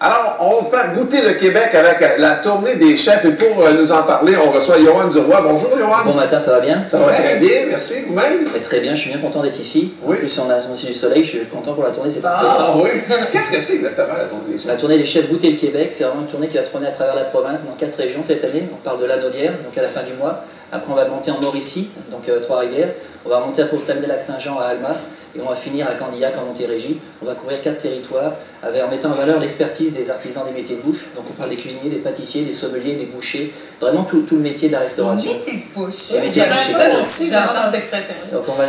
Alors, on va vous faire goûter le Québec avec la tournée des chefs. Et pour nous en parler, on reçoit Yoann Duroy. Bonjour, Yoann. Bon matin, ça va bien? Ça va très bien, merci. Vous-même? Très bien, je suis bien content d'être ici. Oui. En plus, on a aussi du soleil, je suis content pour la tournée, c'est parfait. Ah oui. Qu'est-ce que c'est exactement la tournée des chefs? La tournée des chefs Goûter le Québec, c'est vraiment une tournée qui va se promener à travers la province, dans 4 régions cette année. On parle de la Naudière, donc à la fin du mois. Après, on va monter en Mauricie, donc Trois-Rivières. On va monter pour Saguenay-Lac-Saint-Jean à Alma. Et on va finir à Candiac en Montérégie. On va couvrir 4 territoires en mettant en valeur l'expertise des artisans des métiers de bouche. Donc on parle des cuisiniers, des pâtissiers, des sommeliers, des bouchers, vraiment tout le métier de la restauration. Les métiers de bouche. Les métiers de bouche, J'adore cette expression. Donc on va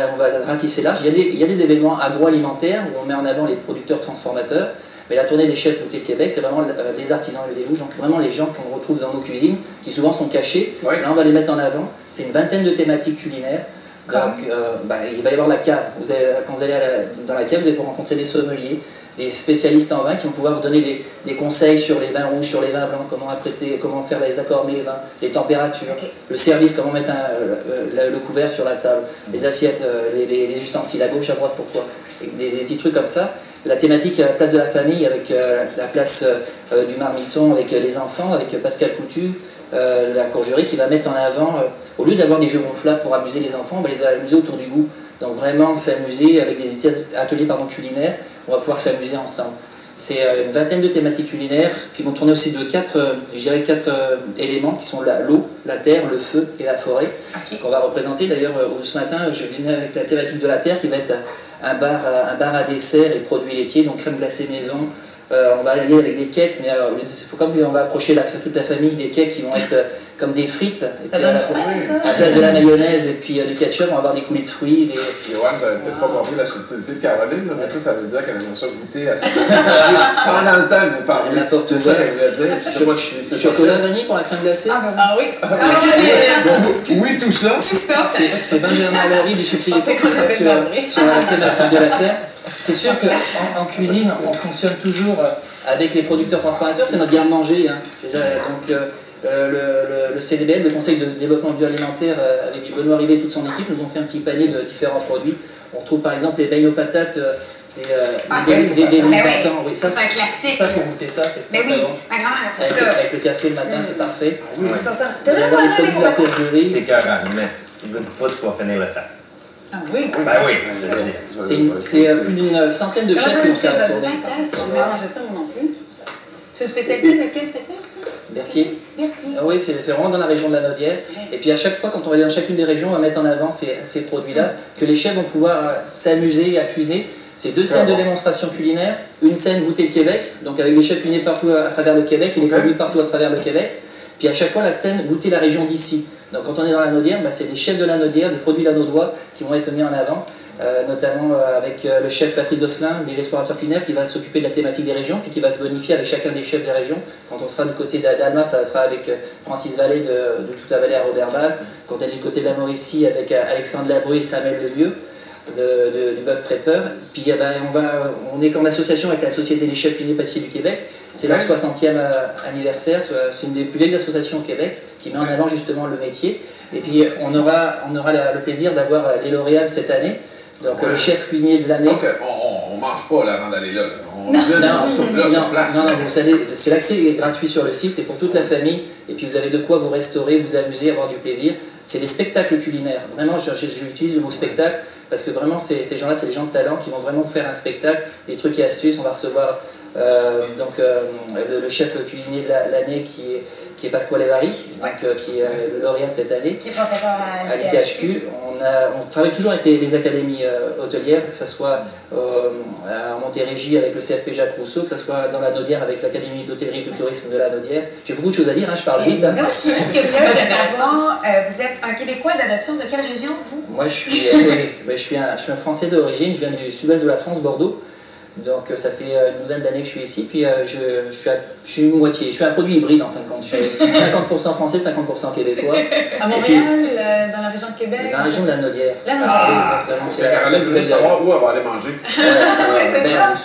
ratisser large. Il y a des événements agroalimentaires où on met en avant les producteurs transformateurs. Mais la tournée des chefs Goûter le Québec, c'est vraiment les artisans des bouches, donc vraiment les gens qu'on retrouve dans nos cuisines, qui souvent sont cachés. Oui. Là, on va les mettre en avant. C'est une vingtaine de thématiques culinaires. Donc, il va y avoir la cave. Quand vous allez dans la cave, vous allez pouvoir rencontrer des sommeliers, des spécialistes en vin qui vont pouvoir vous donner des conseils sur les vins rouges, sur les vins blancs, comment apprêter, comment faire les accords mes vins, les températures, le service, comment mettre le couvert sur la table, les assiettes, les ustensiles à gauche, à droite, pourquoi. Des petits trucs comme ça. La thématique la place de la famille avec la place du marmiton avec les enfants, avec Pascal Coutu, la courgerie qui va mettre en avant, au lieu d'avoir des jeux gonflables pour amuser les enfants, on va les amuser autour du goût. Donc vraiment s'amuser avec des ateliers culinaires, on va pouvoir s'amuser ensemble. C'est une vingtaine de thématiques culinaires qui vont tourner aussi de quatre éléments qui sont l'eau, la terre, le feu et la forêt, qu'on va représenter. D'ailleurs, ce matin, je venais avec la thématique de la terre qui va être un bar à dessert et produits laitiers, donc crème glacée maison. On va aller avec des cakes, mais comme on va approcher toute la famille, des cakes qui vont être comme des frites. Et puis à la place de la mayonnaise et puis du ketchup, on va avoir des coulis de fruits. Yoann, vous n'avez peut-être pas compris la subtilité de Caroline, mais ça veut dire qu'elle aimerait ça goûter à ça. Pendant le temps que vous parlez. C'est ça qu'elle voulait dire. Je sais pas si c'est chocolat vanille pour la crème glacée. Ah oui. Oui, tout ça. C'est Benjamin Larry du Sucré sur la thématique de la terre. C'est sûr qu'en cuisine, on fonctionne toujours avec les producteurs transformateurs, c'est notre garde-manger. Hein. Donc le CDBL, le Conseil de développement bioalimentaire, avec Benoît Rivet et toute son équipe, nous ont fait un petit panier de différents produits. On retrouve par exemple les beignes aux patates, des oui, ça c'est un classique. Ça pour goûter ça, c'est très bon. Ma grand-mère a fait ça. Avec le café le matin, c'est parfait. T'as jamais mangé avec aux patates? C'est carrément, mais ne dis pas que tu vas finir le sac. Ah oui? Ben oui, c'est plus d'une centaine de chefs qui ont fait la tournée. Je vais manger ça moi non plus. C'est une spécialité de quel secteur, ça? Berthier. Berthier. Ah oui, c'est vraiment dans la région de la Naudière. Et puis à chaque fois, quand on va aller dans chacune des régions, on va mettre en avant ces produits-là, que les chefs vont pouvoir s'amuser à cuisiner. C'est 2 scènes de démonstration culinaire, une scène Goûter le Québec, donc avec les chefs cuisiniers partout à travers le Québec et les produits partout à travers le Québec. Puis à chaque fois, la scène Goûter la région d'ici. Donc quand on est dans la Naudière, c'est des chefs de la Naudière, des produits lanaudois qui vont être mis en avant. Notamment avec le chef Patrice Dosselin, des explorateurs culinaires, qui va s'occuper de la thématique des régions, puis qui va se bonifier avec chacun des chefs des régions. Quand on sera du côté d'Alma, ça sera avec Francis Vallée de Toute la Vallée à Roberval. Quand elle est du côté de la Mauricie, avec Alexandre Labru et Samuel Lemieux du Buck Traiteur. Puis on est en association avec la Société des chefs cuisiniers pâtissiers du Québec. C'est leur 60e anniversaire. C'est une des plus vieilles associations au Québec qui met en avant justement le métier. Et puis on aura le plaisir d'avoir les lauréats de cette année. Donc le chef cuisinier de l'année. Donc on ne mange pas là, avant d'aller là. On non, sur place. Non, vous savez, c'est l'accès est gratuit sur le site, c'est pour toute la famille. Et puis vous avez de quoi vous restaurer, vous amuser, avoir du plaisir. C'est des spectacles culinaires. Vraiment, j'utilise le mot spectacle parce que vraiment, ces gens-là, c'est des gens de talent qui vont vraiment faire un spectacle, des trucs et astuces. On va recevoir le chef cuisinier de l'année qui est Pasquale Levari, qui est le lauréat de cette année. Qui est professeur à l'ITHQ. On travaille toujours avec les académies hôtelières, que ce soit à Montérégie avec le CFP Jacques Rousseau, que ce soit dans la Naudière avec l'Académie d'hôtellerie et du tourisme de la Naudière. J'ai beaucoup de choses à dire, je parle vite. Moi, je suis juste curieuse de savoir, vous êtes un Québécois d'adoption de quelle région, vous? Moi, je suis un Français d'origine, je viens du sud-ouest de la France, Bordeaux. Donc ça fait une douzaine d'années que je suis ici, puis je suis une moitié, je suis un produit hybride en fin de compte, je suis 50% français, 50% québécois. À Montréal, dans la région de Québec? Dans la région de la Naudière. La Naudière. Exactement. C'est Caroline voulait savoir où elle va aller manger.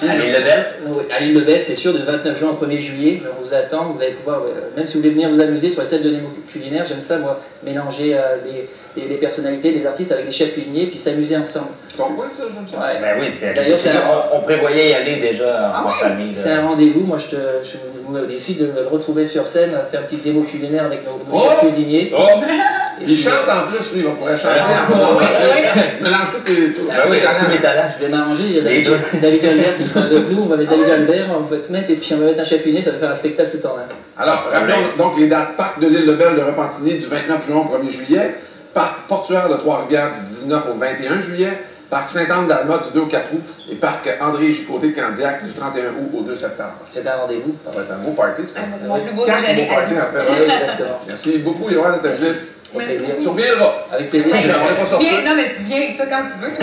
À l'île-de-Belle? Oui, à l'île-de-Belle, c'est sûr, de 29 juin au 1er juillet, on vous attend, vous allez pouvoir, même si vous voulez venir vous amuser sur les scènes de démo culinaire, j'aime ça, moi, mélanger les personnalités, les artistes avec les chefs cuisiniers, puis s'amuser ensemble. C'est ton coin, ça, j'aime ça. Ouais. Ben oui, c'est. D'ailleurs, On prévoyait y aller déjà en famille. C'est un rendez-vous. Moi, je vous mets au défi de le retrouver sur scène, faire une petite démo culinaire avec nos chefs cuisiniers. Oh! Il chante en plus, lui, on pourrait chanter. Mélange tout tes. Tous mes talents. Je vais m'arranger. Il y a David Albert qui sera avec nous. On va mettre David Albert, on va te mettre, et puis on va mettre un chef cuisinier, ça va faire un spectacle tout en un. Alors, rappelons donc les dates. Parc de l'île de Belle de Repentigny du 29 juin au 1er juillet. Parc Portuaire de Trois-Rivières du 19 au 21 juillet. Parc Sainte-Anne-d'Alma du 2 au 4 août. Et Parc André Gicoté de Candiac du 31 août au 2 septembre. C'est un rendez-vous. Ça va être un beau party, ça. C'est mon plus beau Quatre déjeuner beaux à parties vie. à faire. Oui, exactement. Merci beaucoup, Yoann, de ta visite. Merci. Tu reviendras. Avec plaisir. Hey, on est pas tu sorti. viens, non, mais tu viens avec ça quand tu veux. Ouais,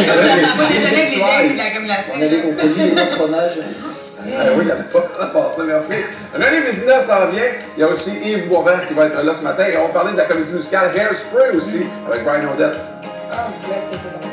Pas déjeuner avec les soir, dingues comme la On avait compris le fromage. Oui, il n'y en a pas passé, merci. René Vézina s'en vient. Il y a aussi Yves Boisvert qui va être là ce matin. Et on va parler de la comédie musicale Hairspray aussi, avec Brian Odette. Oh, God, que c'est bon.